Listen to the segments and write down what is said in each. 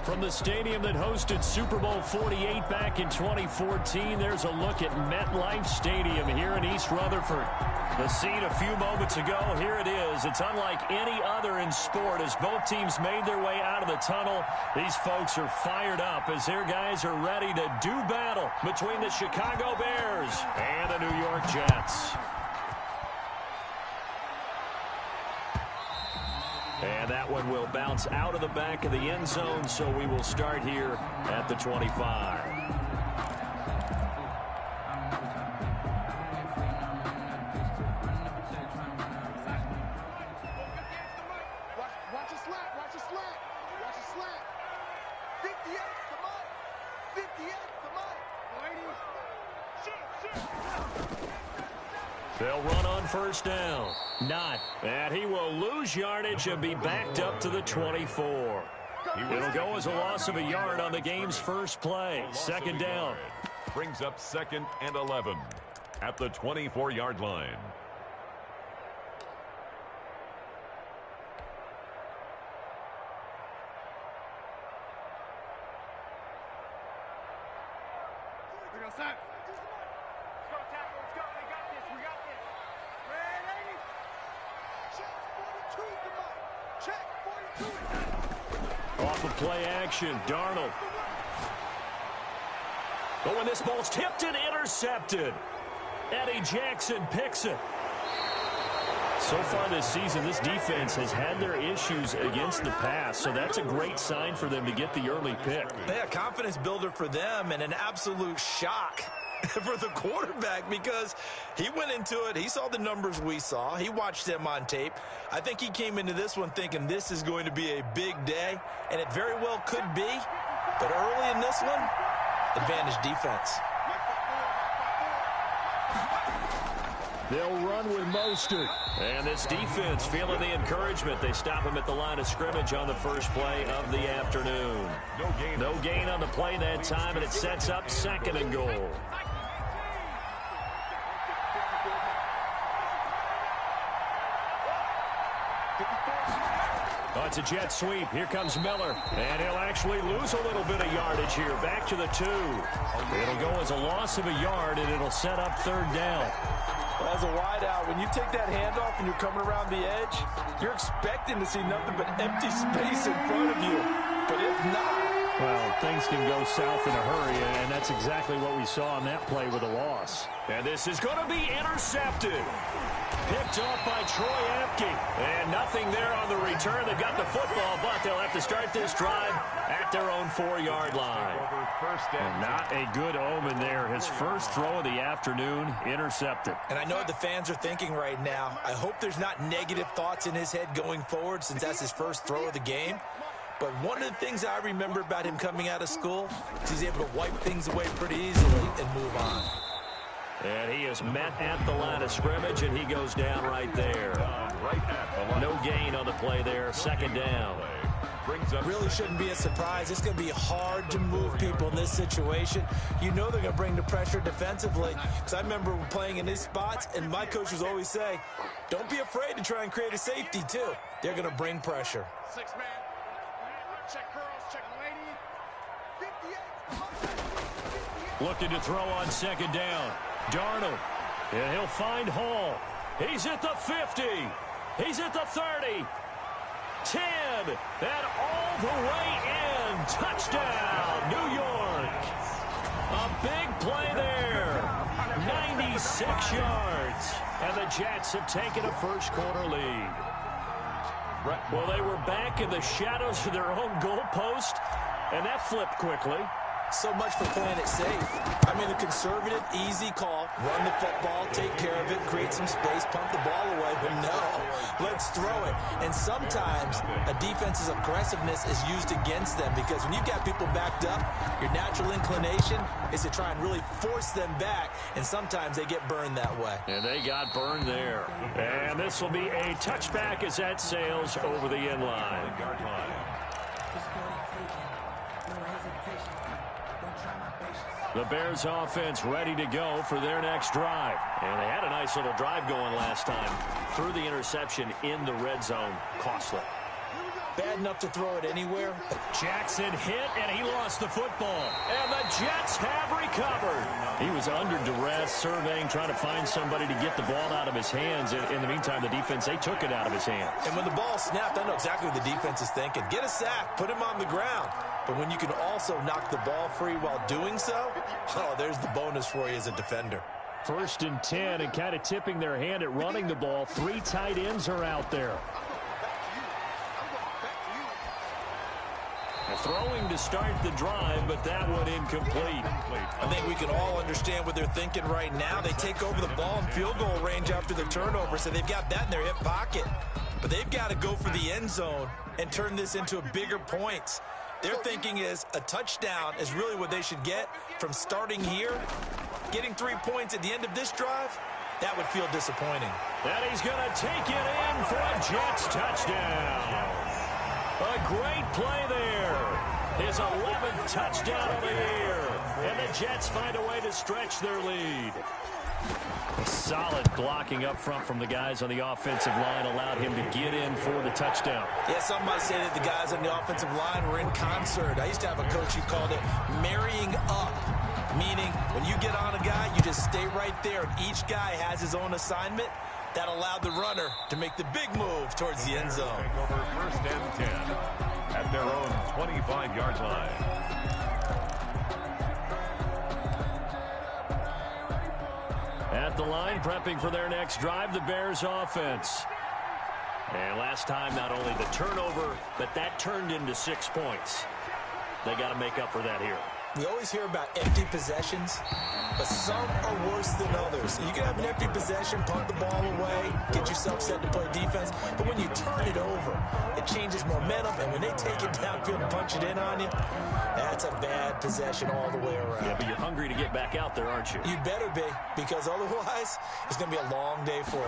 From the stadium that hosted Super Bowl 48 back in 2014, there's a look at MetLife Stadium here in East Rutherford. The scene a few moments ago, here it is. It's unlike any other in sport as both teams made their way out of the tunnel. These folks are fired up as their guys are ready to do battle between the Chicago Bears and the New York Jets. And that one will bounce out of the back of the end zone, so we will start here at the 25. They'll run on first down. Not. And he will lose yardage and be backed up to the 24. It'll go as a loss of a yard on the game's first play. Second down. Brings up 2nd and 11 at the 24-yard line. Off of play action, Darnold. Oh, and this ball's tipped and intercepted. Eddie Jackson picks it. So far this season, this defense has had their issues against the pass, so that's a great sign for them to get the early pick. Yeah, confidence builder for them and an absolute shock for the quarterback because he went into it. He saw the numbers we saw. He watched them on tape. I think he came into this one thinking this is going to be a big day, and it very well could be. But early in this one, advantage defense. They'll run with Mostert. And this defense feeling the encouragement. They stop him at the line of scrimmage on the first play of the afternoon. No gain on the play that time, and it sets up 2nd and goal. Oh, it's a jet sweep. Here comes Miller. And he'll actually lose a little bit of yardage here. Back to the 2. It'll go as a loss of a yard, and it'll set up 3rd down. Well, as a wideout, when you take that handoff and you're coming around the edge, you're expecting to see nothing but empty space in front of you. But if not... Well, things can go south in a hurry, and that's exactly what we saw on that play with a loss. And this is going to be intercepted. Picked off by Troy Apke. And nothing there on the return. They got the football, but they'll have to start this drive at their own 4-yard line. And not a good omen there. His first throw of the afternoon, intercepted. And I know what the fans are thinking right now. I hope there's not negative thoughts in his head going forward since that's his first throw of the game. But one of the things I remember about him coming out of school is he's able to wipe things away pretty easily and move on. And he is met at the line of scrimmage, and he goes down right there. No gain on the play there. 2nd down. Really shouldn't be a surprise. It's going to be hard to move people in this situation. You know they're going to bring the pressure defensively. Because I remember playing in these spots, and my coaches always say, don't be afraid to try and create a safety, too. They're going to bring pressure. 6-man. Check girls, check ladies. 58. Looking to throw on 2nd down. Darnold. And he'll find Hall. He's at the 50. He's at the 30. 10. And all the way in. Touchdown, New York. A big play there. 96 yards. And the Jets have taken a first-quarter lead. Well, they were back in the shadows of their own goalpost, and that flipped quickly. So much for playing it safe. I mean, a conservative, easy call. Run the football, take care of it, create some space, punt the ball away. But no, let's throw it. And sometimes a defense's aggressiveness is used against them because when you've got people backed up, your natural inclination is to try and really force them back, and sometimes they get burned that way. And they got burned there. And this will be a touchback as that sails over the end line. The Bears offense ready to go for their next drive. And they had a nice little drive going last time. Threw the interception in the red zone. Costly. bad enough to throw it anywhere. Jackson hit, and he lost the football. And the Jets have recovered. He was under duress, surveying, trying to find somebody to get the ball out of his hands. In the meantime, the defense, they took it out of his hands. And when the ball snapped, I know exactly what the defense is thinking. Get a sack, put him on the ground. But when you can also knock the ball free while doing so, oh, there's the bonus for you as a defender. 1st and 10, and kind of tipping their hand at running the ball. 3 tight ends are out there. Throwing to start the drive, but that one incomplete. I think we can all understand what they're thinking right now. They take over the ball in field goal range after the turnover, so they've got that in their hip pocket. But they've got to go for the end zone and turn this into bigger points. Their thinking is a touchdown is really what they should get from starting here. Getting 3 points at the end of this drive, that would feel disappointing. And he's going to take it in for a Jets touchdown. A great play there. His 11th touchdown of the year. And the Jets find a way to stretch their lead. A solid blocking up front from the guys on the offensive line allowed him to get in for the touchdown. Yeah, some might say that the guys on the offensive line were in concert. I used to have a coach who called it marrying up, meaning when you get on a guy, you just stay right there, and each guy has his own assignment. That allowed the runner to make the big move towards the end zone. Over 1st and 10 at their own 25-yard line. At the line, prepping for their next drive, the Bears offense. And last time, not only the turnover, but that turned into 6 points. They got to make up for that here. We always hear about empty possessions, but some are worse than others. You can have an empty possession, punt the ball away, get yourself set to play defense, but when you turn it over, it changes momentum, and when they take it downfield and punch it in on you, that's a bad possession all the way around. Yeah, but you're hungry to get back out there, aren't you? You better be, because otherwise, it's going to be a long day for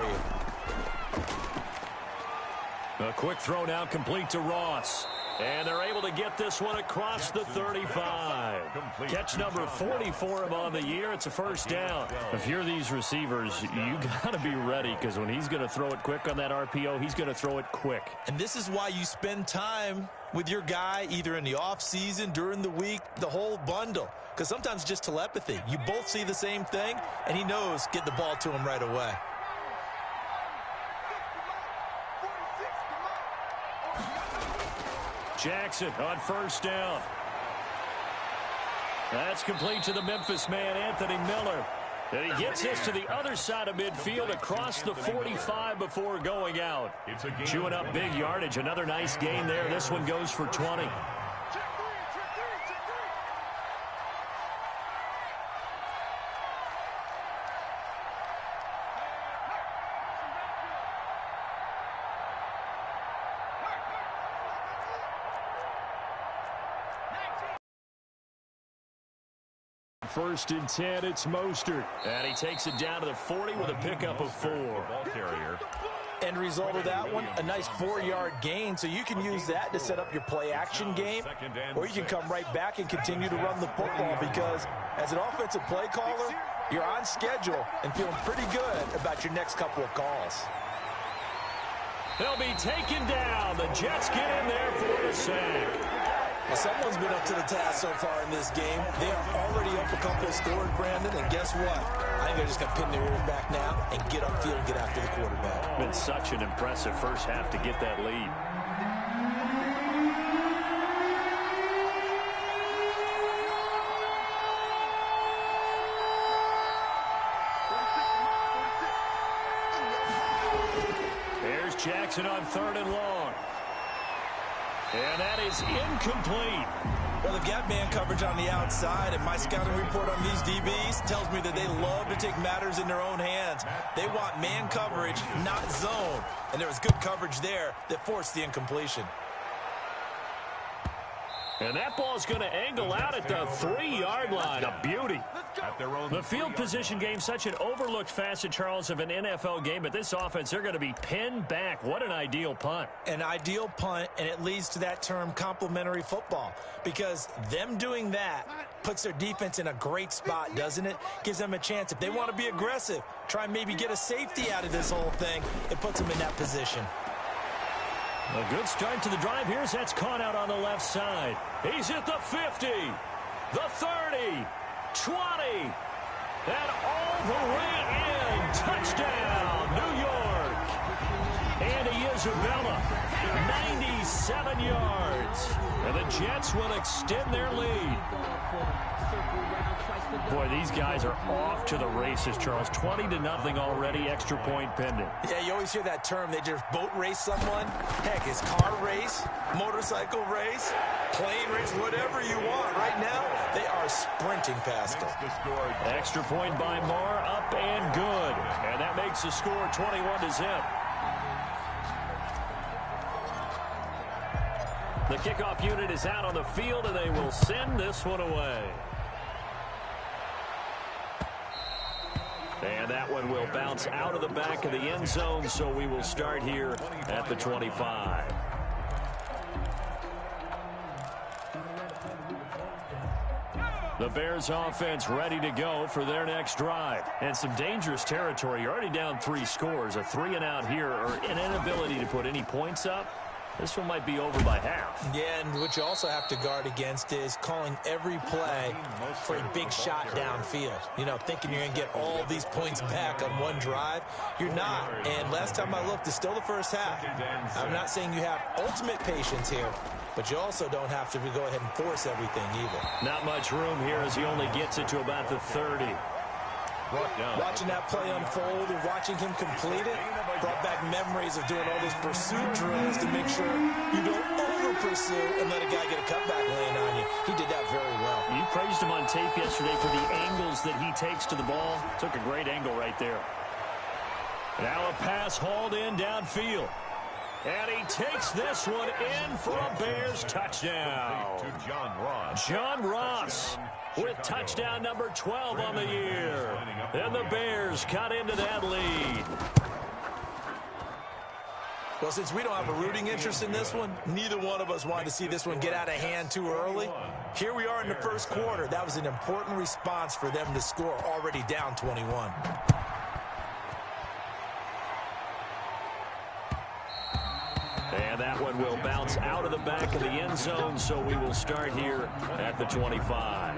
you. A quick throw now complete to Ross. And they're able to get this one across the 35. Catch number 40 for him on the year. It's a 1st down. If you're these receivers, you got to be ready, because when he's going to throw it quick on that RPO, he's going to throw it quick. And this is why you spend time with your guy either in the offseason, during the week, the whole bundle. Because sometimes just telepathy. You both see the same thing, and he knows get the ball to him right away. Jackson on 1st down. That's complete to the Memphis man, Anthony Miller. And he gets this to the other side of midfield across the 45 before going out. Chewing up big yardage. Another nice gain there. This one goes for 20. First and 10, it's Mostert. And he takes it down to the 40 with a pickup of 4. Ball carrier. End result of that one, a nice 4-yard gain, so you can use that to set up your play-action game, or you can come right back and continue to run the football, because as an offensive play caller, you're on schedule and feeling pretty good about your next couple of calls. They'll be taken down. The Jets get in there for the sack. Well, someone's been up to the task so far in this game. They are already up a couple of scores, Brandon, and guess what? I think they're just going to pin their ears back now and get upfield and get after the quarterback. Been such an impressive first half to get that lead. There's Jackson on 3rd and long. And that is incomplete. Well, they've got man coverage on the outside, and my scouting report on these DBs tells me that they love to take matters in their own hands. They want man coverage, not zone. And there was good coverage there that forced the incompletion. And that ball's going to angle out at the 3-yard line. A beauty. The field position game, such an overlooked facet, Charles, of an NFL game. But this offense, they're going to be pinned back. What an ideal punt. An ideal punt, and it leads to that term complementary football. Because them doing that puts their defense in a great spot, doesn't it? Gives them a chance. If they want to be aggressive, try and maybe get a safety out of this whole thing, it puts them in that position. A good start to the drive here as that's caught out on the left side. He's at the 50, the 30, 20, and all the way in. Touchdown, New York. Andy Isabella, 97 yards. And the Jets will extend their lead. Boy, these guys are off to the races, Charles. 20-0 already, extra point pending. Yeah, you always hear that term. They just boat race someone. Heck, it's car race, motorcycle race, plane race, whatever you want. Right now, they are sprinting past them. Extra point by Marr, up and good. And that makes the score 21-0. The kickoff unit is out on the field, and they will send this one away. And that one will bounce out of the back of the end zone, so we will start here at the 25. The Bears offense ready to go for their next drive. And some dangerous territory. You're already down 3 scores. A 3-and-out here, or an inability to put any points up. This one might be over by half. Yeah, and what you also have to guard against is calling every play for a big shot downfield. You know, thinking you're going to get all these points back on one drive. You're not. And last time I looked, it's still the first half. I'm not saying you have ultimate patience here, but you also don't have to go ahead and force everything either. Not much room here as he only gets it to about the 30. Watching that play unfold and watching him complete it brought back memories of doing all those pursuit drills to make sure you don't over-pursue and let a guy get a cutback lane on you. He did that very well. You praised him on tape yesterday for the angles that he takes to the ball. Took a great angle right there. Now a pass hauled in downfield. And he takes this one in for a Bears touchdown. To John Ross. John Ross with touchdown number 12 on the year. And the Bears cut into that lead. Well, since we don't have a rooting interest in this one, neither one of us wanted to see this one get out of hand too early. Here we are in the first quarter. That was an important response for them to score, already down 21. And that one will bounce out of the back of the end zone, so we will start here at the 25.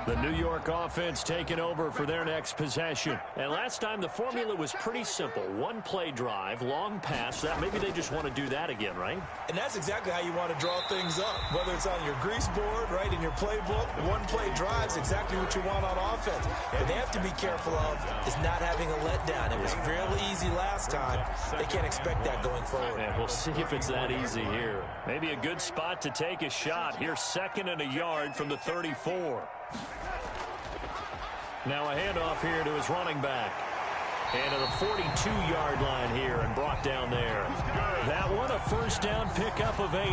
The New York offense taking over for their next possession. And last time the formula was pretty simple. One play drive, long pass. That maybe they just want to do that again, right? And that's exactly how you want to draw things up. Whether it's on your grease board, right, in your playbook, one play drive's exactly what you want on offense. What they have to be careful of is not having a letdown. It was real easy last time. They can't expect that going forward. And we'll see if it's that easy here. Maybe a good spot to take a shot. Here's 2nd and a yard from the 34. Now a handoff here to his running back. And to the 42-yard line here and brought down there. That one a first down pickup of 8.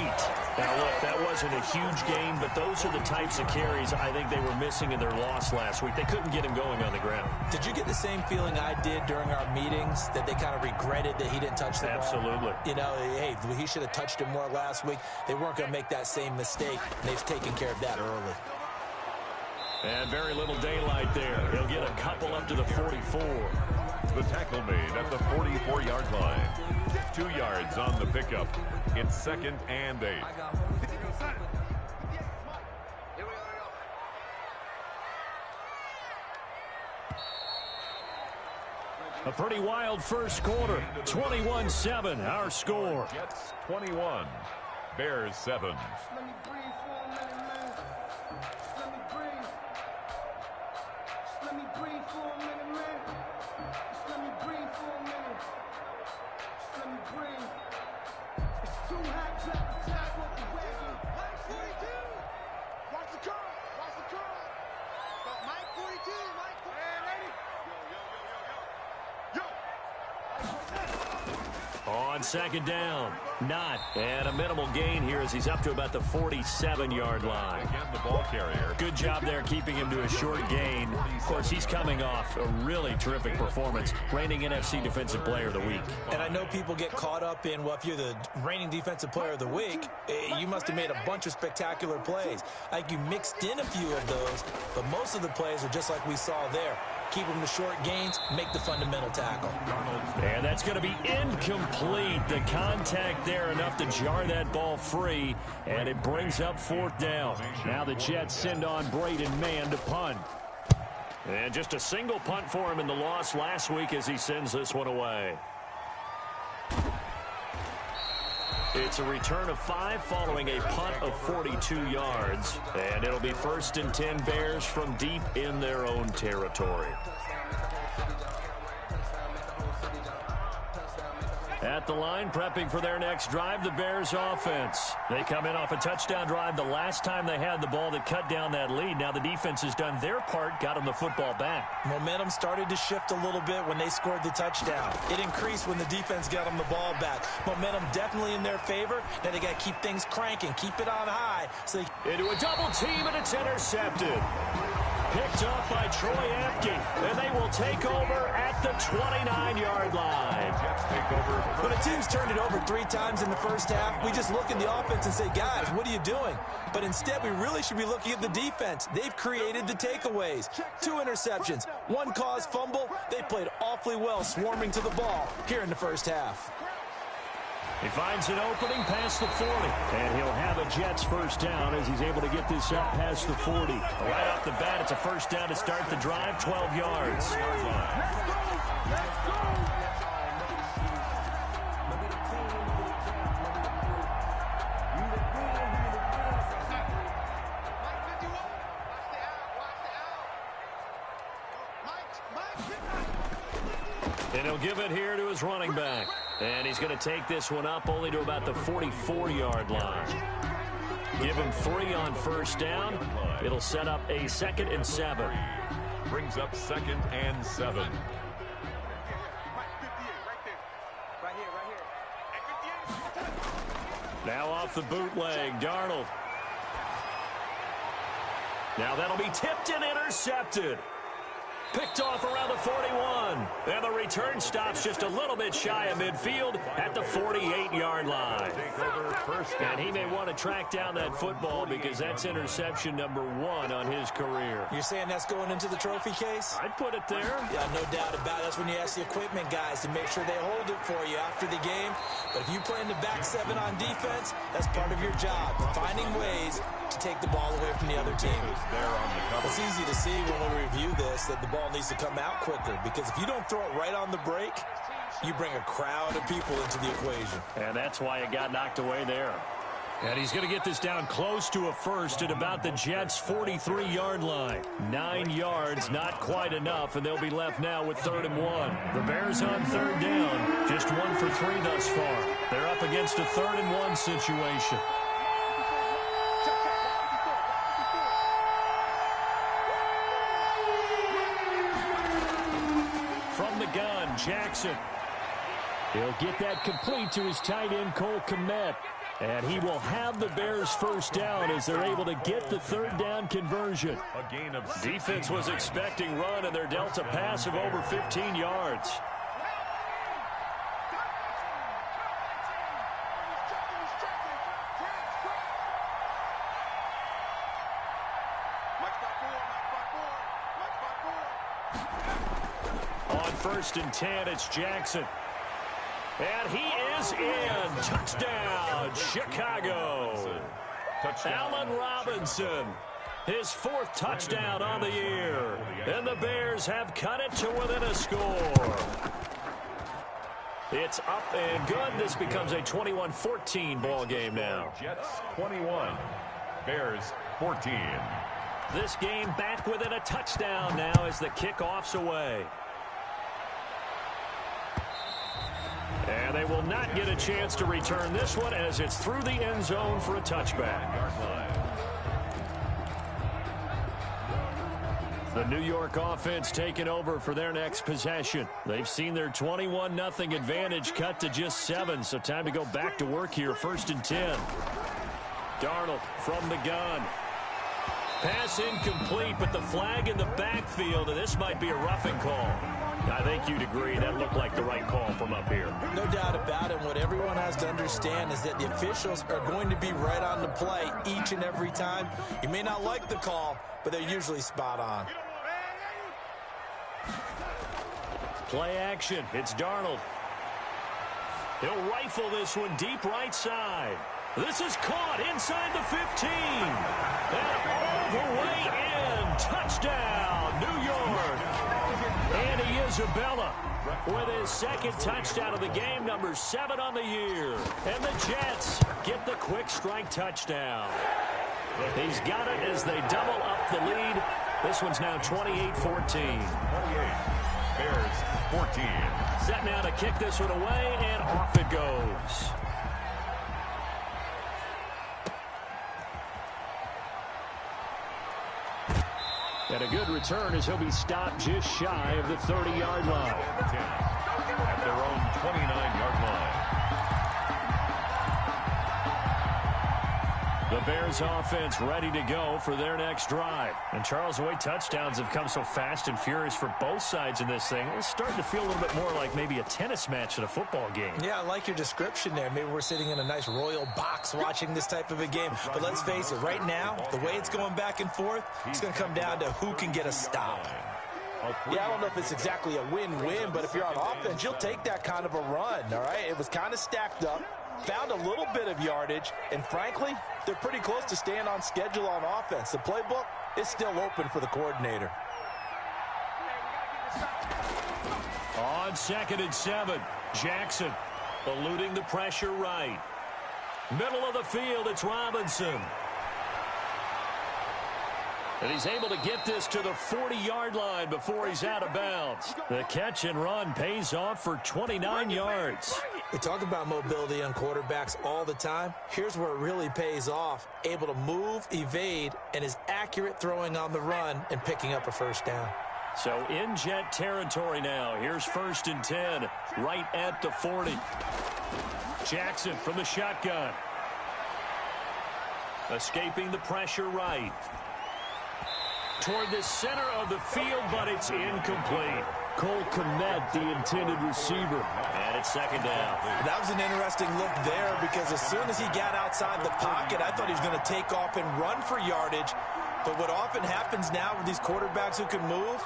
Now look, that wasn't a huge gain, but those are the types of carries I think they were missing in their loss last week. They couldn't get him going on the ground. Did you get the same feeling I did during our meetings, that they kind of regretted that he didn't touch the ball? Absolutely. You know, hey, he should have touched it more last week. They weren't going to make that same mistake, and they've taken care of that early. And very little daylight there. He'll get a couple up to the 44. The tackle made at the 44-yard line. 2 yards on the pickup. It's 2nd and 8. A pretty wild first quarter. 21-7, our score. Jets 21. Bears 7. On 2nd down, not. And a minimal gain here as he's up to about the 47-yard line. Again, the ball carrier. Good job there keeping him to a short gain. Of course, he's coming off a really terrific performance, reigning NFC Defensive Player of the Week. And I know people get caught up in, well, if you're the reigning Defensive Player of the Week, you must have made a bunch of spectacular plays. I think you mixed in a few of those, but most of the plays are just like we saw there. keep them to short gains, make the fundamental tackle. And that's going to be incomplete. The contact there enough to jar that ball free, and it brings up 4th down. Now the Jets send on Braden Mann to punt. And just a single punt for him in the loss last week as he sends this one away. It's a return of 5 following a punt of 42 yards. And it'll be 1st and 10 Bears from deep in their own territory. At the line, prepping for their next drive, the Bears offense. They come in off a touchdown drive the last time they had the ball that cut down that lead. Now the defense has done their part, got them the football back. Momentum started to shift a little bit when they scored the touchdown. It increased when the defense got them the ball back. Momentum definitely in their favor. Now they got to keep things cranking, keep it on high. Into a double team, and it's intercepted. Picked up by Troy Apke, and they will take over at the 29-yard line. When a team's turned it over 3 times in the first half, we just look at the offense and say, guys, what are you doing? But instead, we really should be looking at the defense. They've created the takeaways. 2 interceptions, 1 caused fumble. They played awfully well swarming to the ball here in the first half. He finds an opening past the 40, and he'll have a Jets first down as he's able to get this up past the 40. Right off the bat, it's a first down to start the drive, 12 yards. And he'll give it here to his running back. And he's going to take this one up only to about the 44-yard line. Give him 3 on first down. It'll set up a 2nd and 7. Brings up 2nd and 7. Now off the bootleg, Darnold. Now that'll be tipped and intercepted. Picked off around the 41. And the return stops just a little bit shy of midfield at the 48-yard line. And he may want to track down that football because that's interception number 1 on his career. You're saying that's going into the trophy case? I'd put it there. Yeah, no doubt about it. That's when you ask the equipment guys to make sure they hold it for you after the game. But if you play in the back 7 on defense, that's part of your job, finding ways to take the ball away from the other team. It's easy to see when we review this that the ball needs to come out quicker, because if you don't throw it right on the break, you bring a crowd of people into the equation. And that's why it got knocked away there. And he's going to get this down close to a first at about the Jets' 43-yard line. 9 yards, not quite enough, and they'll be left now with 3rd and 1. The Bears on 3rd down, just 1 for 3 thus far. They're up against a 3rd and 1 situation. From the gun, Jackson. He'll get that complete to his tight end, Cole Kmet. And he will have the Bears first down as they're able to get the 3rd down conversion. A gain of defense was expecting run, and their Delta pass of over 15 yards. On 1st and 10, it's Jackson. And he is in. Touchdown, Chicago. Allen Robinson, his 4th touchdown on the year. And the Bears have cut it to within a score. It's up and good. This becomes a 21-14 ball game now. Jets 21, Bears 14. This game back within a touchdown now as the kickoff's away. And they will not get a chance to return this one as it's through the end zone for a touchback. The New York offense taking over for their next possession. They've seen their 21-0 advantage cut to just 7, so time to go back to work here. 1st and 10. Darnold from the gun. Pass incomplete, but the flag in the backfield, and this might be a roughing call. I think you'd agree that looked like the right call from up here. No doubt about it. What everyone has to understand is that the officials are going to be right on the play each and every time. You may not like the call, but they're usually spot on. Play action. It's Darnold. He'll rifle this one deep right side. This is caught inside the 15. And all the way in. Touchdown, New York. Andy Isabella with his second touchdown of the game, number 7 on the year. And the Jets get the quick strike touchdown. He's got it as they double up the lead. This one's now 28-14. 28. Bears 14. Set now to kick this one away, and off it goes. And a good return as he'll be stopped just shy of the 30-yard line. At their own 29-yard line. The Bears offense ready to go for their next drive. And Charles, the way touchdowns have come so fast and furious for both sides in this thing, it's starting to feel a little bit more like maybe a tennis match at a football game. Yeah, I like your description there. Maybe we're sitting in a nice royal box watching this type of a game. But let's face it, right now, the way it's going back and forth, it's going to come down to who can get a stop. Yeah, I don't know if it's exactly a win-win, but if you're on offense, you'll take that kind of a run, all right? It was kind of stacked up. Found a little bit of yardage, and frankly, they're pretty close to staying on schedule on offense. The playbook is still open for the coordinator. On 2nd and 7, Jackson eluding the pressure right. Middle of the field, it's Robinson. And he's able to get this to the 40-yard line before he's out of bounds. The catch and run pays off for 29 yards. We talk about mobility on quarterbacks all the time. Here's where it really pays off. Able to move, evade, and is accurate throwing on the run and picking up a first down. So in Jet territory now. Here's 1st and 10, right at the 40. Jackson from the shotgun. Escaping the pressure right. Toward the center of the field, but it's incomplete. Cole Kmet, the intended receiver. And it's 2nd down. That was an interesting look there because as soon as he got outside the pocket, I thought he was going to take off and run for yardage. But what often happens now with these quarterbacks who can move,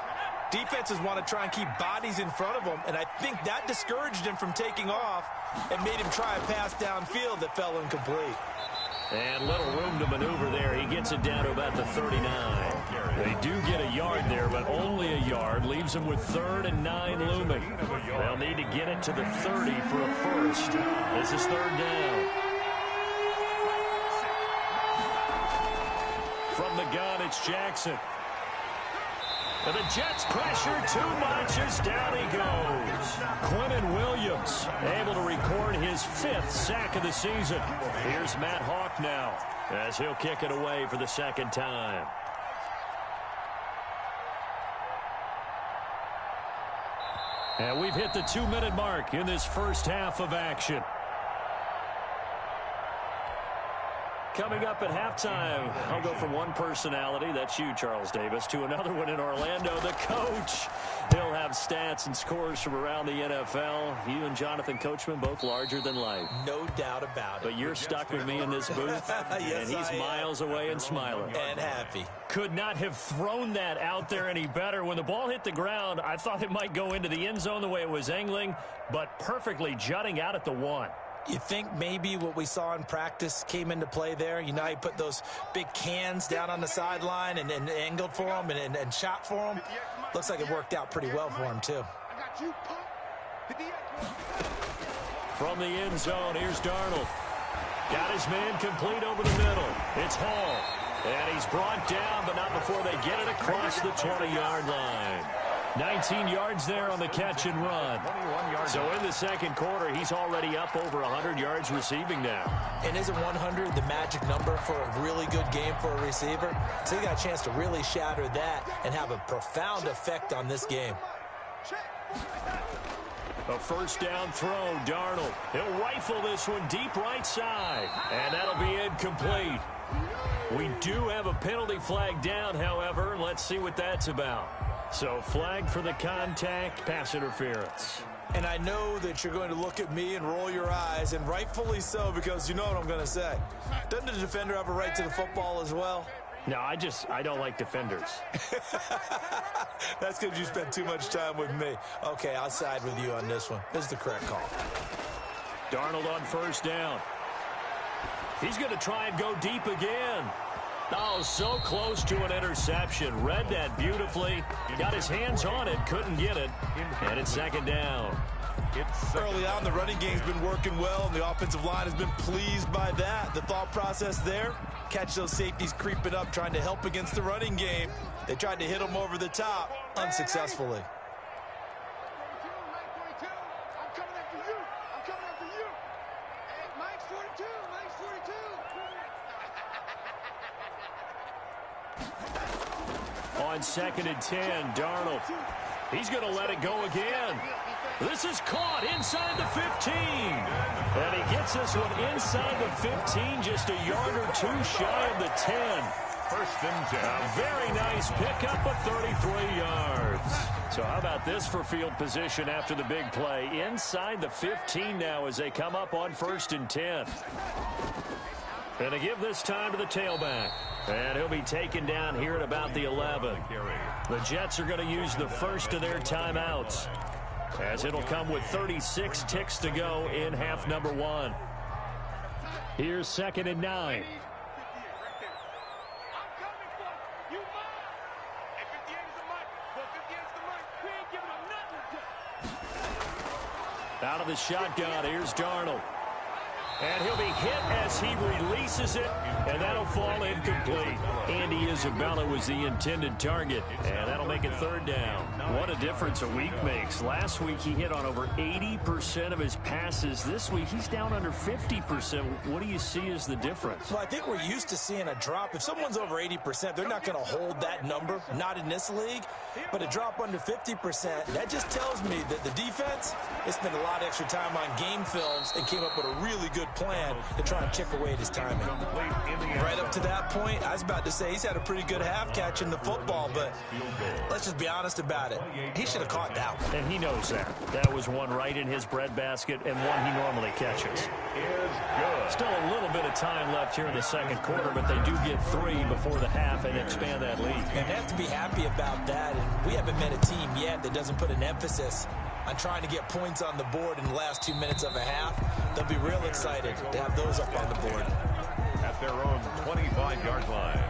defenses want to try and keep bodies in front of them, and I think that discouraged him from taking off and made him try a pass downfield that fell incomplete. And little room to maneuver there. He gets it down to about the 39. They do get a yard there, but only a yard. Leaves them with 3rd and 9 looming. They'll need to get it to the 30 for a first. This is 3rd down. From the gun, it's Jackson. And the Jets pressure too much as down he goes. Quinnen Williams able to record his 5th sack of the season. Here's Matt Hawk now as he'll kick it away for the 2nd time. And we've hit the 2-minute mark in this first half of action. Coming up at halftime, I'll go from one personality, that's you, Charles Davis, to another one in Orlando, the coach. He'll have stats and scores from around the NFL. You and Jonathan Coachman, both larger than life. No doubt about it. But you're stuck with me in this booth, yes, and he's miles away and smiling. And happy. Could not have thrown that out there any better. When the ball hit the ground, I thought it might go into the end zone the way it was angling, but perfectly jutting out at the 1. You think maybe what we saw in practice came into play there? You know, he put those big cans down on the sideline and angled for him and shot for him. Looks like it worked out pretty well for him, too. From the end zone, here's Darnold. Got his man complete over the middle. It's Hall. And he's brought down, but not before they get it across the 20-yard line. 19 yards there on the catch and run. So in the 2nd quarter, he's already up over 100 yards receiving now. And isn't 100 the magic number for a really good game for a receiver? So he got a chance to really shatter that and have a profound effect on this game. A first down throw, Darnold. He'll rifle this one deep right side. And that'll be incomplete. We do have a penalty flag down, however. Let's see what that's about. So flag for the contact, pass interference. And I know that you're going to look at me and roll your eyes, and rightfully so, because you know what I'm going to say. Doesn't the defender have a right to the football as well? No, I don't like defenders. That's because you spent too much time with me. Okay, I'll side with you on this one. This is the correct call. Darnold on first down. He's going to try and go deep again. Oh, so close to an interception. Read that beautifully. Got his hands on it, couldn't get it. And it's second down. Early on, the running game's been working well, and the offensive line has been pleased by that. The thought process there, catch those safeties creeping up, trying to help against the running game. They tried to hit them over the top, unsuccessfully. I'm coming after you. I'm coming after you. Hey, Mike's 42. Mike's 42. On second and 10, Darnold. He's going to let it go again. This is caught inside the 15. And he gets this one inside the 15, just a yard or two shy of the 10. First and 10. A very nice pickup of 33 yards. So how about this for field position after the big play? Inside the 15 now as they come up on first and 10. And to give this time to the tailback. And he'll be taken down here at about the 11. The Jets are going to use the first of their timeouts, as it'll come with 36 ticks to go in half number one. Here's second and 9. Out of the shotgun, here's Darnold. And he'll be hit as he releases it, and that'll fall incomplete. Andy Isabella was the intended target, and that'll make it third down. What a difference a week makes. Last week he hit on over 80% of his passes. This week he's down under 50%. What do you see as the difference? Well, I think we're used to seeing a drop. If someone's over 80%, they're not going to hold that number, not in this league. But a drop under 50%, that just tells me that the defense has spent a lot of extra time on game films and came up with a really good plan to try and chip away at his timing. Right up to that point, I was about to say he's had a pretty good half catching the football, but let's just be honest about it. He should have caught that one. And he knows that. That was one right in his breadbasket and one he normally catches. Still a little bit of time left here in the second quarter, but they do get 3 before the half and expand that lead. And they have to be happy about that. And we haven't met a team yet that doesn't put an emphasis on trying to get points on the board in the last 2 minutes of a half. They'll be real excited to have those up on the board. At their own 25-yard line.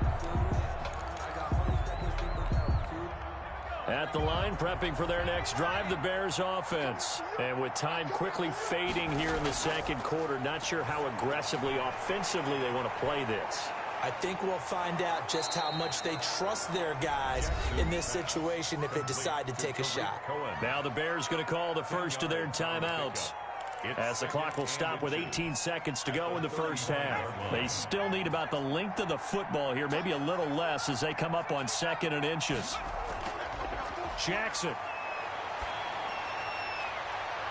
At the line, prepping for their next drive, the Bears offense. And with time quickly fading here in the second quarter, not sure how aggressively, offensively they want to play this. I think we'll find out just how much they trust their guys in this situation if they decide to take a shot. Now the Bears going to call the first of their timeouts, as the clock will stop with 18 seconds to go in the first half. They still need about the length of the football here, maybe a little less as they come up on second and inches. Jackson.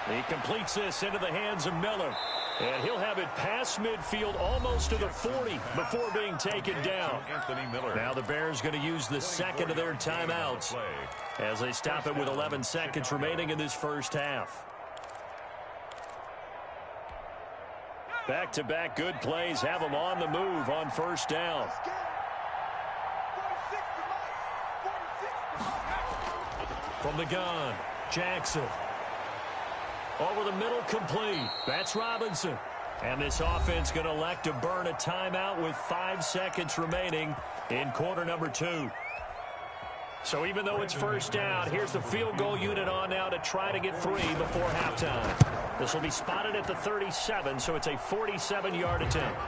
He completes this into the hands of Miller. And he'll have it past midfield almost to the 40 before being taken down. Now the Bears going to use the second of their timeouts as they stop it with 11 seconds remaining in this first half. Back-to-back good plays have them on the move on first down. From the gun, Jackson. Over the middle, complete. That's Robinson. And this offense going to elect to burn a timeout with 5 seconds remaining in quarter number 2. So even though it's first down, here's the field goal unit on now to try to get 3 before halftime. This will be spotted at the 37, so it's a 47-yard attempt.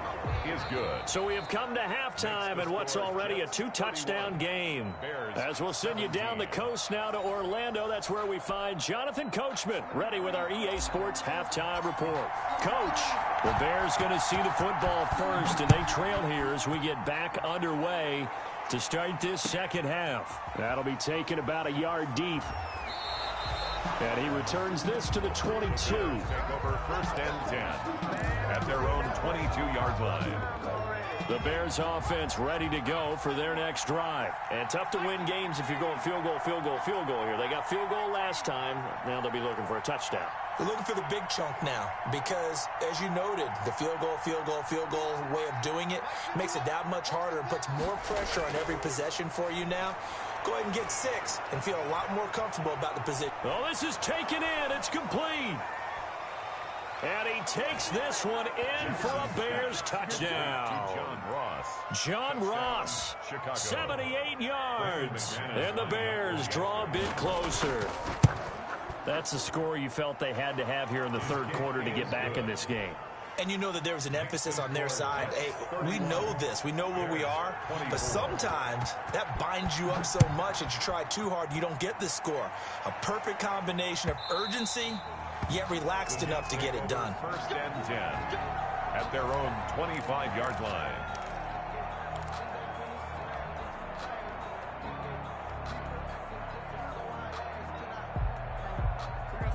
Is good. So we have come to halftime and what's already a 2-touchdown game. As we'll send you down the coast now to Orlando, that's where we find Jonathan Coachman ready with our EA Sports halftime report. Coach, the Bears going to see the football first, and they trail here as we get back underway to start this second half. That'll be taken about a yard deep. And he returns this to the 22. Take over first and 10 at their own 22-yard line. The Bears offense ready to go for their next drive. And tough to win games if you're going field goal, field goal, field goal here. They got field goal last time. Now they'll be looking for a touchdown. They're looking for the big chunk now because, as you noted, the field goal way of doing it makes it that much harder and puts more pressure on every possession for you now. Go ahead and get 6 and feel a lot more comfortable about the position. Oh, this is taken in. It's complete. And he takes this one in for a Bears touchdown. John Ross, 78 yards. And the Bears draw a bit closer. That's the score you felt they had to have here in the third quarter to get back in this game. And you know that there was an emphasis on their side. Hey, we know this. We know where we are. But sometimes that binds you up so much that you try too hard, you don't get the score. A perfect combination of urgency, yet relaxed enough to get it done. First and 10 at their own 25-yard line.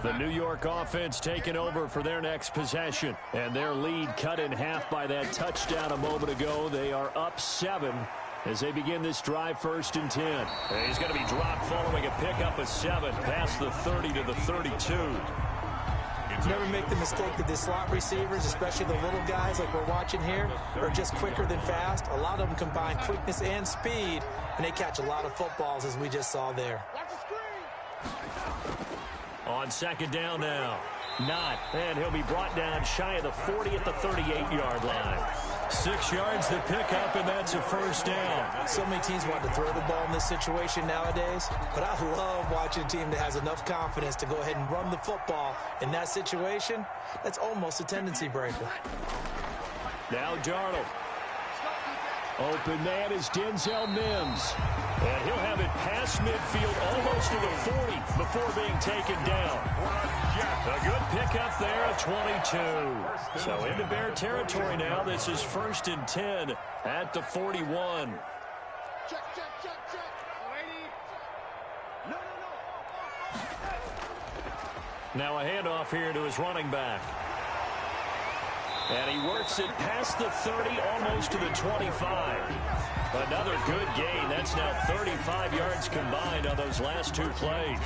The New York offense taking over for their next possession. And their lead cut in half by that touchdown a moment ago. They are up 7 as they begin this drive, 1st and 10. And he's going to be dropped following a pickup of 7 past the 30 to the 32. Never make the mistake that the slot receivers, especially the little guys like we're watching here, are just quicker than fast. A lot of them combine quickness and speed, and they catch a lot of footballs, as we just saw there. On 2nd down now. Not. And he'll be brought down shy of the 40 at the 38-yard line. 6 yards to pick up, and that's a 1st down. So many teams want to throw the ball in this situation nowadays, but I love watching a team that has enough confidence to go ahead and run the football in that situation. That's almost a tendency breaker. Now Darnold. Open man is Denzel Mims. And he'll have it past midfield almost to the 40 before being taken down. A good pickup there at 22. So into Bear territory now. This is 1st and 10 at the 41. Check. Lady. No. Now a handoff here to his running back. And he works it past the 30, almost to the 25. Another good gain. That's now 35 yards combined on those last 2 plays.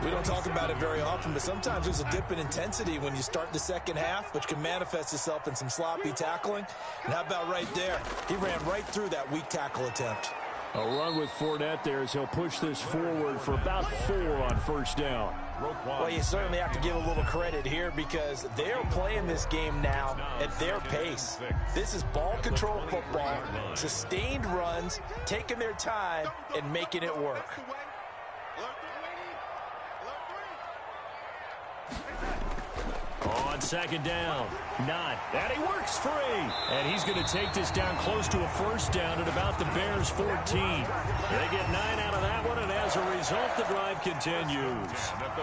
We don't talk about it very often, but sometimes there's a dip in intensity when you start the second half, which can manifest itself in some sloppy tackling. And how about right there? He ran right through that weak tackle attempt. A run with Fournette there as he'll push this forward for about 4 on 1st down. Well, you certainly have to give a little credit here because they're playing this game now at their pace. This is ball control football, sustained runs, taking their time, and making it work. On 2nd down, not. And he works free. And he's going to take this down close to a 1st down at about the Bears' 14. They get 9 out of that one, and as a result, the drive continues.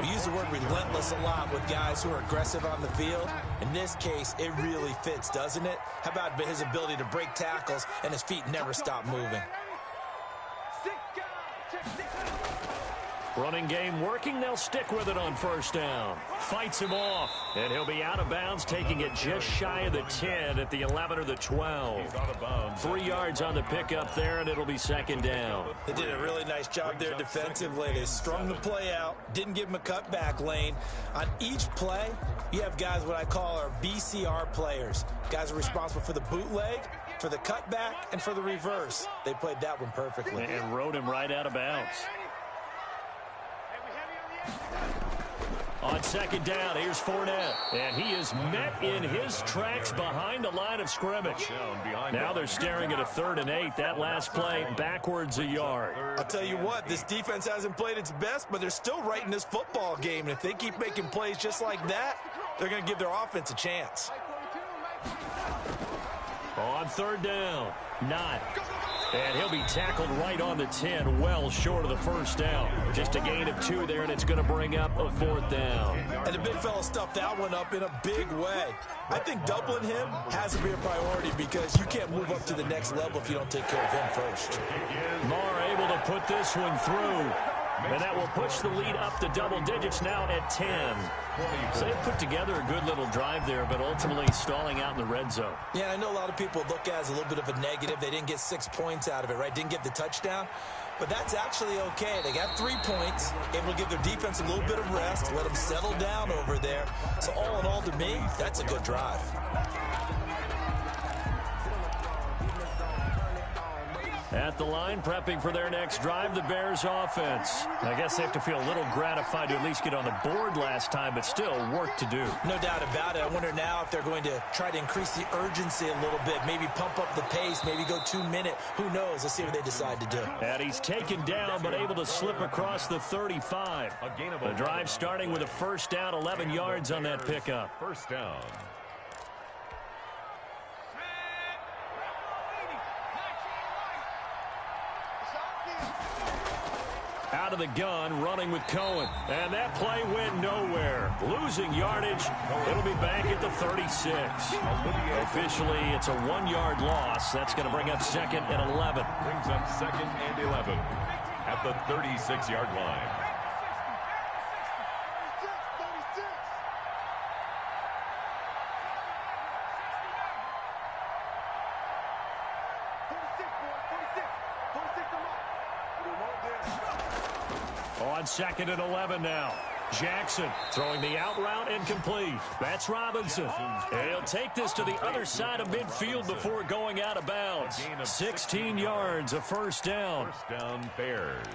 We use the word relentless a lot with guys who are aggressive on the field. In this case, it really fits, doesn't it? How about his ability to break tackles and his feet never stop moving? Running game working. They'll stick with it on 1st down. Fights him off. And he'll be out of bounds, taking it just shy of the 10 at the 11 or the 12. 3 yards on the pickup there, and it'll be 2nd down. They did a really nice job there defensively. They strung the play out, didn't give him a cutback lane. On each play, you have guys what I call our BCR players. Guys are responsible for the bootleg, for the cutback, and for the reverse. They played that one perfectly. And rode him right out of bounds. On 2nd down, here's Fournette. And he is met in his tracks behind the line of scrimmage. Now they're staring at a 3rd and 8. That last play backwards a yard. I'll tell you what, this defense hasn't played its best, but they're still right in this football game. And if they keep making plays just like that, they're going to give their offense a chance. On 3rd down, not. And he'll be tackled right on the 10, well short of the 1st down. Just a gain of 2 there, and it's going to bring up a 4th down. And the big fella stuffed that one up in a big way. I think doubling him has to be a priority because you can't move up to the next level if you don't take care of him first. Marr able to put this one through. And that will push the lead up to double digits now at 10. So they put together a good little drive there, but ultimately stalling out in the red zone. Yeah, I know a lot of people look at it as a little bit of a negative. They didn't get 6 points out of it, right? Didn't get the touchdown. but that's actually okay. They got 3 points, able to give their defense a little bit of rest, let them settle down over there. So all in all, to me, that's a good drive. At the line, prepping for their next drive, the Bears offense. I guess they have to feel a little gratified to at least get on the board last time, but still work to do. No doubt about it. I wonder now if they're going to try to increase the urgency a little bit, maybe pump up the pace, maybe go 2 minute. Who knows? Let's see what they decide to do. And he's taken down, but able to slip across the 35. The drive starting with a first down, 11 yards on that pickup. First down. Out of the gun, running with Cohen. And that play went nowhere. Losing yardage. It'll be back at the 36. Officially, it's a 1-yard loss. That's going to bring up second and 11. Brings up second and 11 at the 36-yard line. On second and 11 now. Jackson throwing the out route incomplete. That's Robinson. And he'll take this to the other side of midfield before going out of bounds. 16 yards, a first down. First down, Bears.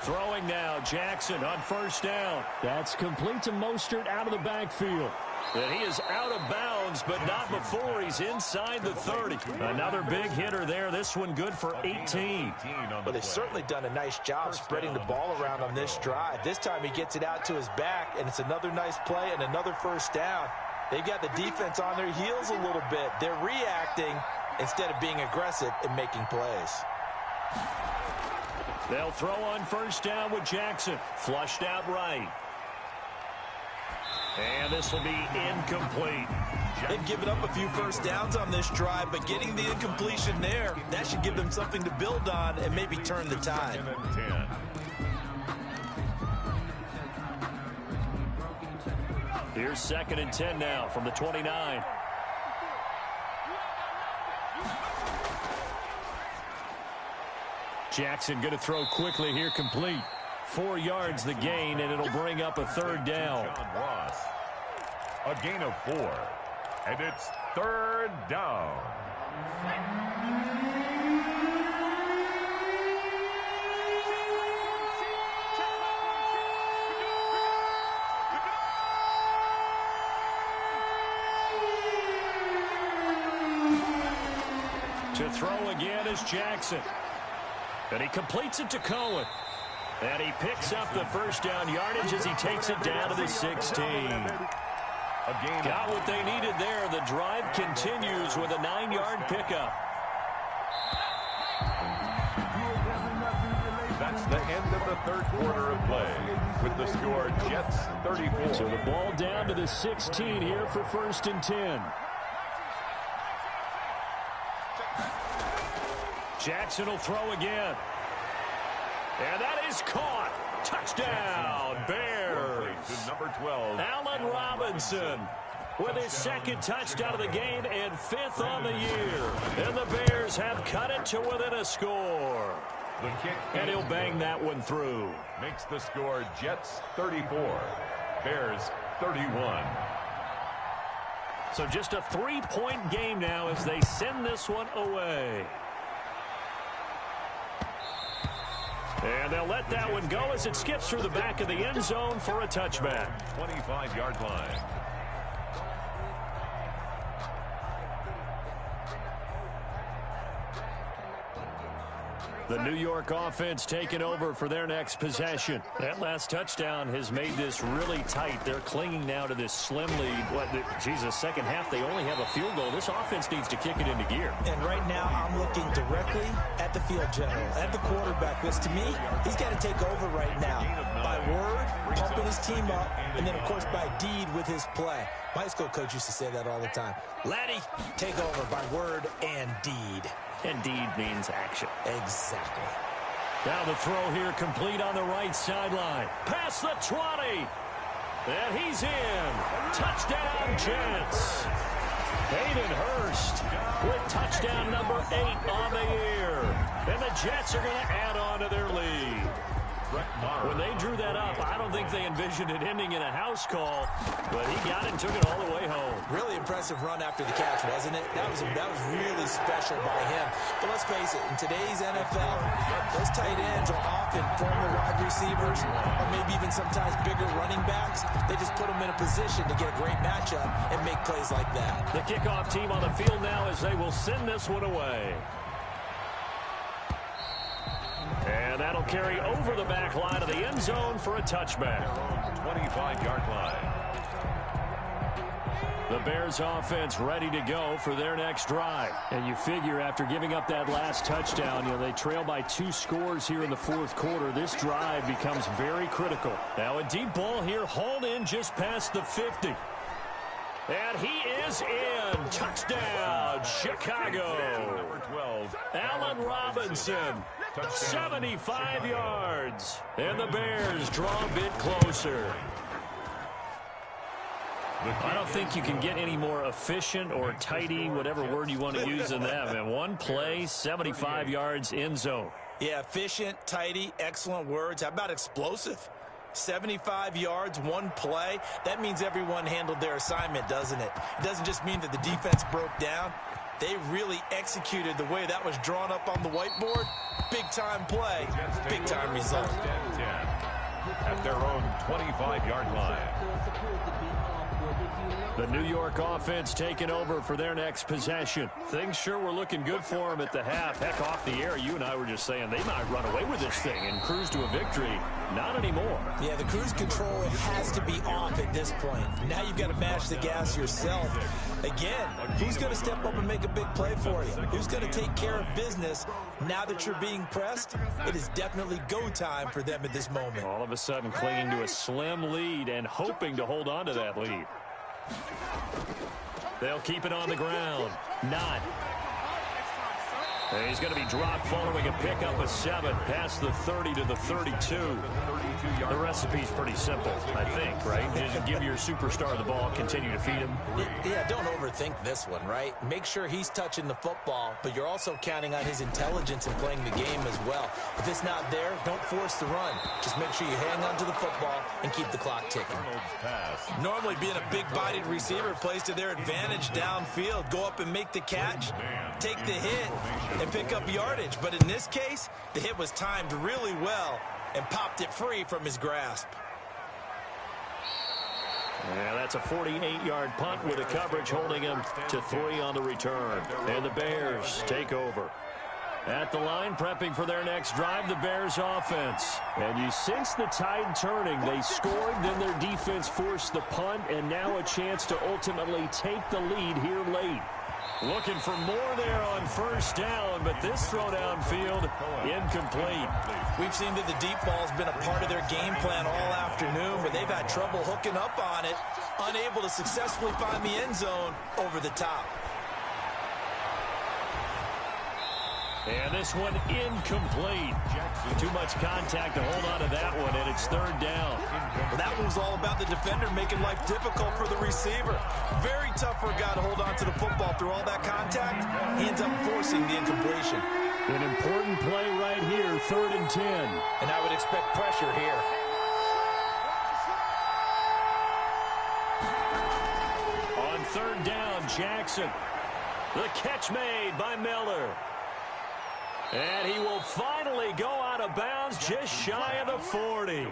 Throwing now, Jackson on first down. That's complete to Mostert out of the backfield. And he is out of bounds, but not before he's inside the 30. Another big hitter there. This one good for 18. Well, they've certainly done a nice job spreading the ball around on this drive. This time he gets it out to his back, and it's another nice play and another first down. They've got the defense on their heels a little bit. They're reacting instead of being aggressive and making plays. They'll throw on first down with Jackson. Flushed out right. And this will be incomplete. They've given up a few first downs on this drive, but getting the incompletion there, that should give them something to build on and maybe turn the tide. Here's second and 10 now from the 29. Jackson going to throw quickly here, complete. 4 yards the gain, and it'll bring up a third down. John Ross. A gain of 4. And it's third down. To throw again is Jackson. And he completes it to Cohen. And he picks up the first down yardage as he takes it down to the 16. Got what they needed there. The drive continues with a 9-yard pickup. That's the end of the third quarter of play with the score Jets 34. So the ball down to the 16 here for first and 10. Jackson will throw again. And that is caught. Touchdown, Bears. To number 12, Allen Robinson with his second touchdown of the game and 5th on the year. And the Bears have cut it to within a score. The kick, and he'll bang that one through. Makes the score Jets 34, Bears 31. So just a 3-point game now as they send this one away. And they'll let that one go as it skips through the back of the end zone for a touchback. 25-yard line. The New York offense taking over for their next possession. That last touchdown has made this really tight. They're clinging now to this slim lead. Second half, they only have a field goal. This offense needs to kick it into gear. And right now, I'm looking directly at the field general, at the quarterback, because to me, he's got to take over right now. By word, pumping his team up, and then, of course, by deed with his play. My high school coach used to say that all the time. Laddie, take over by word and deed. And deed means action. Exactly. Now the throw here complete on the right sideline. Past the 20. And he's in. Touchdown, Jets. Hayden Hurst with touchdown number 8 on the year. And the Jets are going to add on to their lead. When they drew that up, I don't think they envisioned it ending in a house call, but he got it and took it all the way home. Really impressive run after the catch, wasn't it? That was really special by him. But let's face it, in today's NFL, those tight ends are often former wide receivers or maybe even sometimes bigger running backs. They just put them in a position to get a great matchup and make plays like that. The kickoff team on the field now as they will send this one away. And that'll carry over the back line of the end zone for a touchback. 25-yard line. The Bears offense ready to go for their next drive. And you figure after giving up that last touchdown, they trail by 2 scores here in the fourth quarter. This drive becomes very critical. Now a deep ball here hauled in just past the 50. And he is in. Touchdown, Chicago. Number 12. Allen Robinson, 75 yards. And the Bears draw a bit closer. I don't think you can get any more efficient or tidy, whatever word you want to use in that. And one play, 75 yards, end zone. Yeah, efficient, tidy, excellent words. How about explosive? 75 yards, one play. That means everyone handled their assignment, doesn't it? It doesn't just mean that the defense broke down. They really executed the way that was drawn up on the whiteboard. Big-time play, big-time result. At their own 25-yard line. The New York offense taking over for their next possession. Things sure were looking good for them at the half. Heck, off the air, you and I were just saying they might run away with this thing and cruise to a victory. Not anymore. Yeah, the cruise control has to be off at this point. Now you've got to mash the gas yourself. Again, who's going to step up and make a big play for you? Who's going to take care of business now that you're being pressed? It is definitely go time for them at this moment. All of a sudden clinging to a slim lead and hoping to hold on to that lead. They'll keep it on the ground. Not. And he's going to be dropped following a pickup of 7 past the 30 to the 32. The recipe's pretty simple, I think, right? Just give your superstar the ball, continue to feed him. Yeah, don't overthink this one, right? Make sure he's touching the football, but you're also counting on his intelligence in playing the game as well. If it's not there, don't force the run. Just make sure you hang on to the football and keep the clock ticking. Normally being a big-bodied receiver plays to their advantage downfield. Go up and make the catch, take the hit, and pick up yardage. But in this case, the hit was timed really well and popped it free from his grasp. Yeah, that's a 48-yard punt with a coverage holding him to 3 on the return. And the Bears take over. At the line, prepping for their next drive, the Bears offense. And you sense the tide turning. They scored, then their defense forced the punt, and now a chance to ultimately take the lead here late. Looking for more there on first down, but this throw downfield incomplete. We've seen that the deep ball's been a part of their game plan all afternoon, but they've had trouble hooking up on it, unable to successfully find the end zone over the top. And this one incomplete. Too much contact to hold on to that one, and it's third down. Well, that one was all about the defender making life difficult for the receiver. Very tough for a guy to hold on to the football through all that contact. He ends up forcing the incompletion. An important play right here, 3rd and 10. And I would expect pressure here. On 3rd down, Jackson. The catch made by Miller. And he will finally go out of bounds just shy of the 40.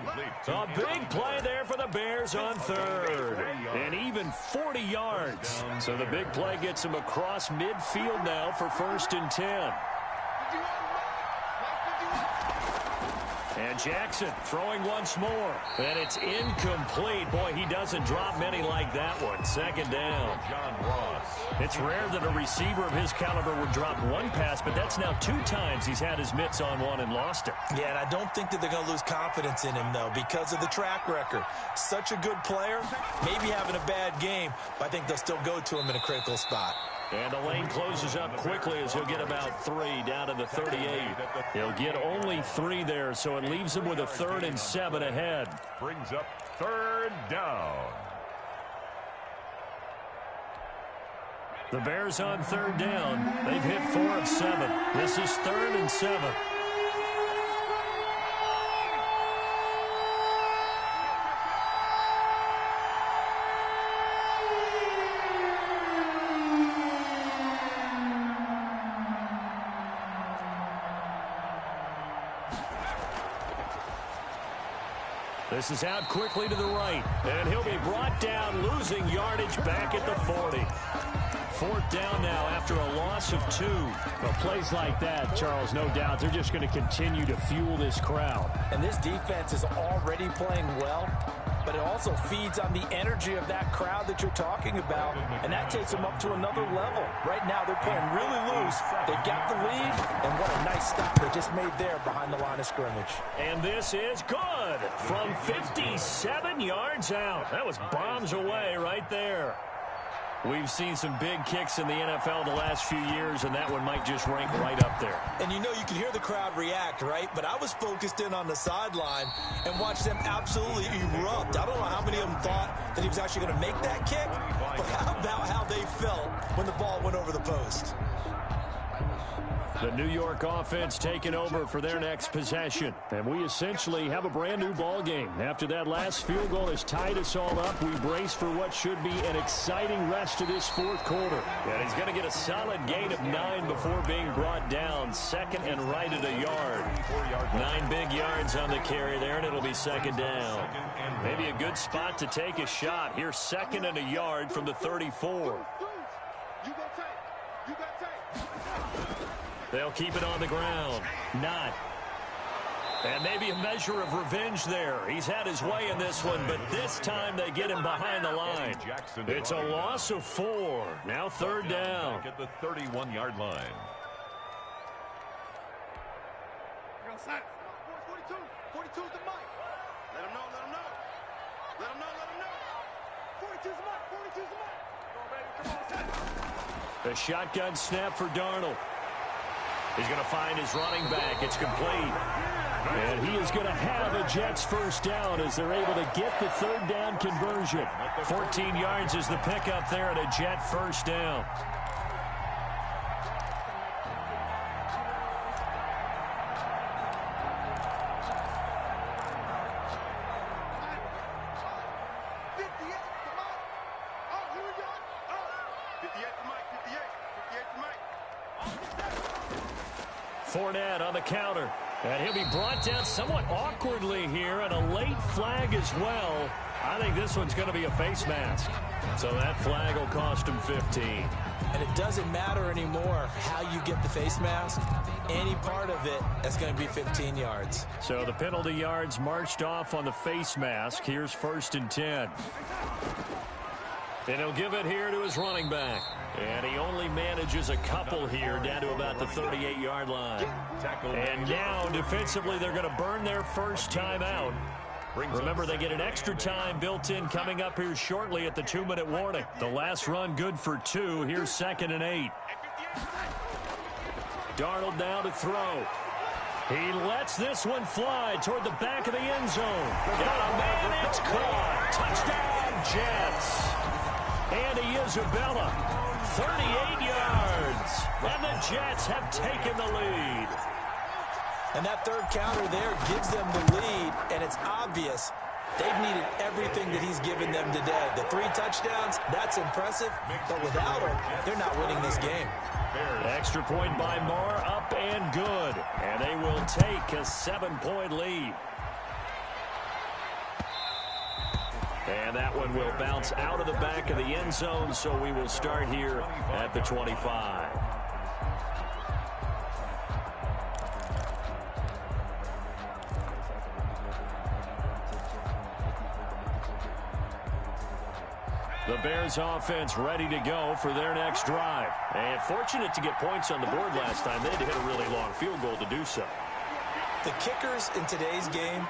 A big play there for the Bears on 3rd. And even 40 yards. So the big play gets him across midfield now for 1st and 10. And Jackson throwing once more. And it's incomplete. Boy, he doesn't drop many like that one. Second down. John Ross. It's rare that a receiver of his caliber would drop one pass, but that's now 2 times he's had his mitts on one and lost it. Yeah, and I don't think that they're going to lose confidence in him, though, because of the track record. Such a good player, maybe having a bad game, but I think they'll still go to him in a critical spot. And the lane closes up quickly as he'll get about 3 down to the 38. He'll get only 3 there, so it leaves him with a 3rd and 7 ahead. Brings up 3rd down. The Bears on 3rd down. They've hit 4 of 7. This is 3rd and 7. This is out quickly to the right, and he'll be brought down, losing yardage back at the 40. 4th down now after a loss of 2. Well, plays like that, Charles, no doubt, they're just going to continue to fuel this crowd. And this defense is already playing well, but it also feeds on the energy of that crowd that you're talking about, and that takes them up to another level. Right now, they're playing really loose. They've got the lead, and what a nice stop they just made there behind the line of scrimmage. And this is good from 57 yards out. That was bombs away right there. We've seen some big kicks in the NFL the last few years, and that one might just rank right up there. And you know, you can hear the crowd react, right? But I was focused in on the sideline and watched them absolutely erupt. I don't know how many of them thought that he was actually going to make that kick, but how about how they felt when the ball went over the post? The New York offense taking over for their next possession. And we essentially have a brand new ball game. After that last field goal has tied us all up, we brace for what should be an exciting rest of this 4th quarter. And he's going to get a solid gain of 9 before being brought down. 2nd and right at a yard. 9 big yards on the carry there, and it'll be 2nd down. Maybe a good spot to take a shot. Here's 2nd and a yard from the 34. They'll keep it on the ground. Not. And maybe a measure of revenge there. He's had his way in this one, but this time they get him behind the line. It's a loss of 4. Now 3rd down. At the 31-yard line. 42's the mic. Let him know, let him know. Let him know, let him know. 42's the mic, 42's the mic. Come on, baby, come on, The shotgun snap for Darnold. He's going to find his running back. It's complete. And he is going to have a Jets 1st down as they're able to get the 3rd down conversion. 14 yards is the pickup there and a Jet 1st down. Fournette on the counter. And he'll be brought down somewhat awkwardly here, and a late flag as well. I think this one's going to be a face mask. So that flag will cost him 15. And it doesn't matter anymore how you get the face mask. Any part of it, that's going to be 15 yards. So the penalty yards marched off on the face mask. Here's 1st and 10. And he'll give it here to his running back. And he only manages a couple here down to about the 38-yard line. And now, defensively, they're going to burn their first time out. Remember, they get an extra time built in coming up here shortly at the 2-minute warning. The last run good for 2. Here's 2nd and 8. Darnold down to throw. He lets this one fly toward the back of the end zone. Got a man, it's caught. Touchdown, Jets. Andy Isabella, 38 yards. And the Jets have taken the lead. And that 3rd counter there gives them the lead, and it's obvious they've needed everything that he's given them today. The 3 touchdowns, that's impressive, but without him, they're not winning this game. Extra point by Moore, up and good. And they will take a 7-point lead. And that one will bounce out of the back of the end zone, so we will start here at the 25. The Bears offense ready to go for their next drive. And fortunate to get points on the board last time. They had to hit a really long field goal to do so. The kickers in today's game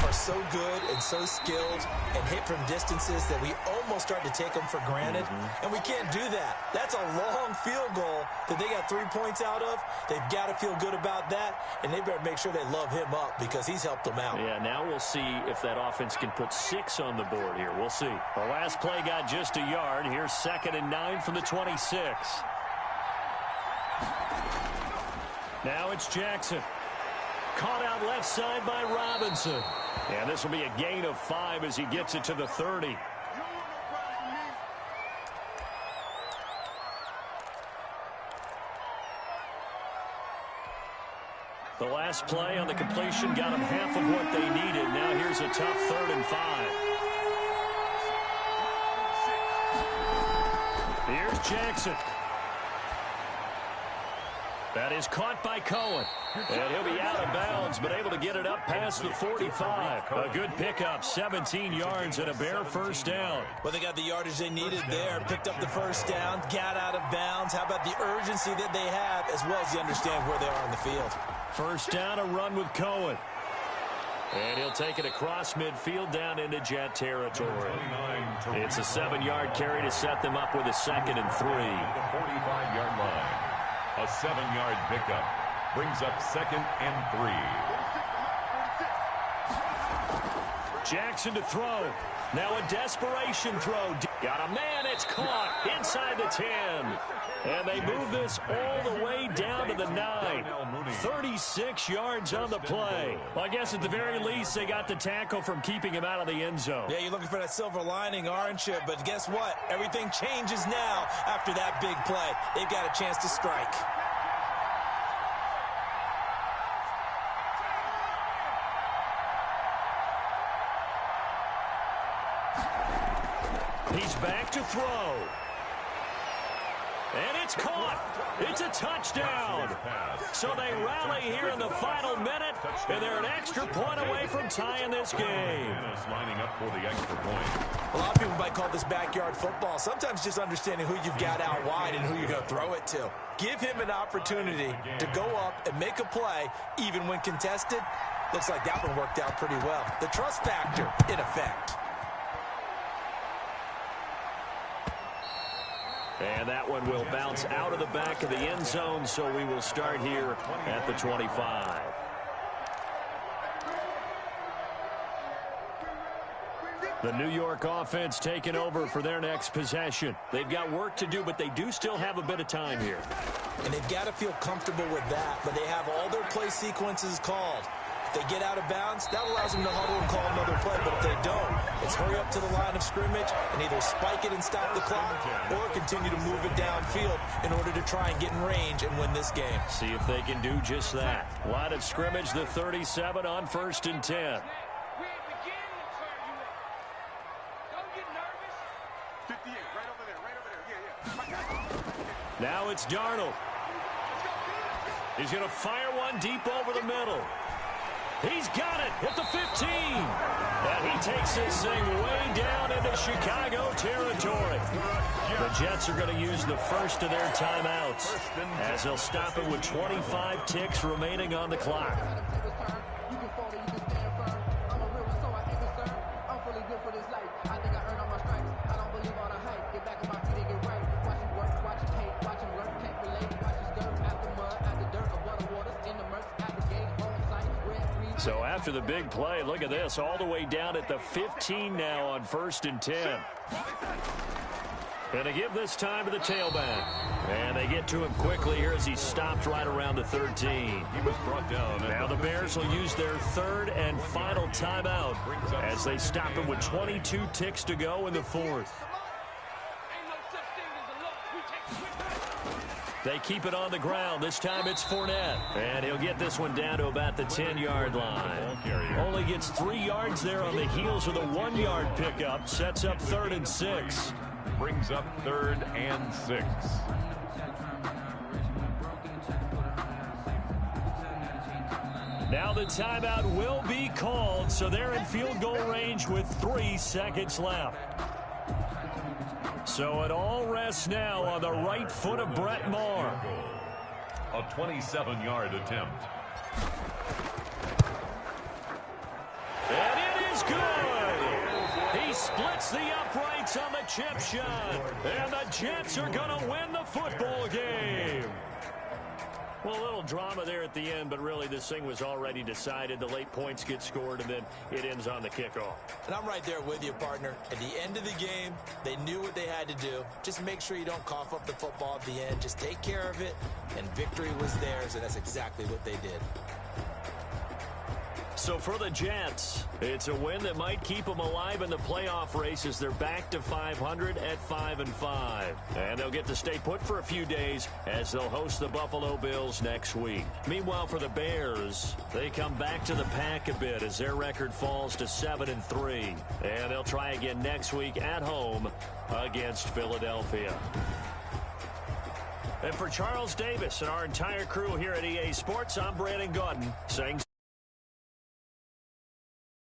are so good and so skilled and hit from distances that we almost start to take them for granted. And we can't do that. That's a long field goal that they got 3 points out of. They've got to feel good about that, and they better make sure they love him up because he's helped them out. Yeah, now we'll see if that offense can put 6 on the board here. We'll see. The last play got just a yard. Here's 2nd and 9 from the 26. Now it's Jackson. Caught out left side by Robinson. And this will be a gain of 5 as he gets it to the 30. The last play on the completion got them half of what they needed. Now here's a tough 3rd and 5. Here's Jackson. That is caught by Cohen. And he'll be out of bounds, but able to get it up past the 45. A good pickup, 17 yards and a Bear first down. Well, they got the yardage they needed there. Picked up the first down, got out of bounds. How about the urgency that they have, as well as you understand where they are on the field. First down, a run with Cohen. And he'll take it across midfield down into Jet territory. It's a 7-yard carry to set them up with a 2nd and 3. The 45-yard line. A 7-yard pickup brings up 2nd and 3. Jackson to throw. Now a desperation throw. Got a man. It's caught inside the 10. And they move this all the way down to the 9. 36 yards on the play. Well, I guess at the very least they got the tackle from keeping him out of the end zone. Yeah, you're looking for that silver lining, aren't you? But guess what? Everything changes now after that big play. They've got a chance to strike. He's back to throw. And it's caught. It's a touchdown. So they rally here in the final minute, and they're an extra point away from tying this game. Lining up for the extra point. A lot of people might call this backyard football. Sometimes just understanding who you've got out wide and who you're going to throw it to. Give him an opportunity to go up and make a play, even when contested. Looks like that one worked out pretty well. The trust factor in effect. And that one will bounce out of the back of the end zone, so we will start here at the 25. The New York offense taking over for their next possession. They've got work to do, but they do still have a bit of time here. And they've got to feel comfortable with that, but they have all their play sequences called. If they get out of bounds, that allows them to huddle and call another play. But if they don't, it's hurry up to the line of scrimmage and either spike it and stop the clock or continue to move it downfield in order to try and get in range and win this game. See if they can do just that. Line of scrimmage, the 37 on 1st and 10. Now it's Darnold. He's going to fire one deep over the middle. He's got it at the 15. And he takes this thing way down into Chicago territory. The Jets are going to use the first of their timeouts as they'll stop it with 25 ticks remaining on the clock. So after the big play, look at this, all the way down at the 15 now on 1st and 10. And they give this time to the tailback. And they get to him quickly here as he stopped right around the 13. He was brought down. Now the Bears will use their 3rd and final timeout as they stop him with 22 ticks to go in the 4th. They keep it on the ground. This time it's Fournette. And he'll get this one down to about the 10-yard line. Only gets 3 yards there on the heels of the 1-yard pickup. Sets up 3rd and 6. Brings up 3rd and 6. Now the timeout will be called, so they're in field goal range with 3 seconds left. So it all rests now on the right foot of Brett Maher. A 27-yard attempt. And it is good. He splits the uprights on the chip shot. And the Jets are going to win the football game. Well, a little drama there at the end, but really this thing was already decided. The late points get scored, and then it ends on the kickoff. And I'm right there with you, partner. At the end of the game, they knew what they had to do. Just make sure you don't cough up the football at the end. Just take care of it, and victory was theirs, and that's exactly what they did. So for the Jets, it's a win that might keep them alive in the playoff race as they're back to 500 at 5-5. And they'll get to stay put for a few days as they'll host the Buffalo Bills next week. Meanwhile, for the Bears, they come back to the pack a bit as their record falls to 7-3. And they'll try again next week at home against Philadelphia. And for Charles Davis and our entire crew here at EA Sports, I'm Brandon Gaudin saying